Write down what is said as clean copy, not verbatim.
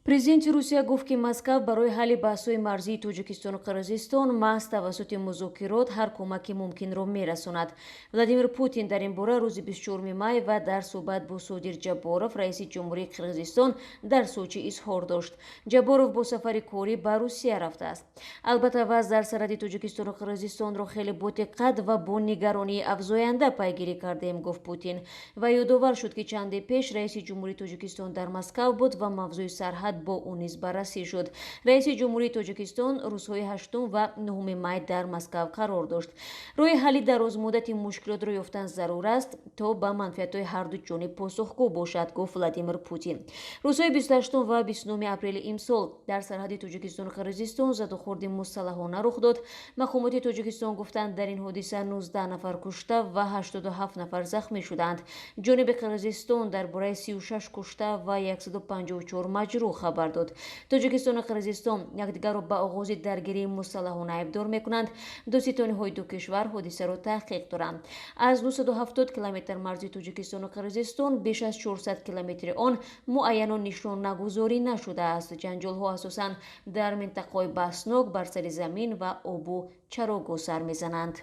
Президенти Русия гуфт, ки Москва барои ҳалли баҳсҳои марзии Тоҷикистону Қирғизистон маҳз тавассути музокирот ҳар кӯмаки мумкинро мерасонад. Владимир Путин дар ин бора рӯзи 24 май ва дар суҳбат бо Содир Ҷабборов, раиси ҷумҳурии Қирғизистон, дар Сочи изҳор дошт. Ҷабборов бо сафари корӣ ба Русия рафтааст. Албатта ваз дар сарҳади Тоҷикистону Қирғизистонро хеле бо диққат ва бо нигаронии афзоянда пайгирӣ кардаем, гуфт Путин. Ва ёдовар шуд, ки чанде пеш раиси ҷумҳурии Тоҷикистон дар Москав буд ва мавзӯи сарҳад бо ӯ низ баррасӣ шуд. Раиси ҷумҳурии Тоҷикистон рӯзҳои 8 ва 9 май дар Москав қарор дошт. роҳи ҳалли дарозмуддати мушкилотро ёфтан зарур аст, то ба манфиатҳои ҳарду ҷониб посухгӯ бошад, гуфт Владимир Путин. рӯзҳои 28 ва 29 апрели имсол дар сарҳади Тоҷикистону Қирғизистон задухӯрди мусаллаҳона рух дод. Мақомоти Тоҷикистон гуфтанд, дар ин ҳодиса 19 нафар кушта ва 87 нафар захмӣ шуданд. ҷониби Қирғизистон дар бораи 36 кушта ва 154 маҷрӯҳ хабар дод. Тоҷикистону Қирғизистон якдигарро ба оғози даргирии мусаллаҳона айбдор мекунанд. Дӯститониҳои ду кишвар ҳодисаро таҳқиқ доранд. Аз 270 километр марзи Тоҷикистону Қирғизистон беш аз 400 километри он муайянон нишоннагузорӣ нашудааст. ҷанҷолҳо асосан дар минтақаҳои баҳснок, бар сари замин ва обу чарогӯ сар мезананд.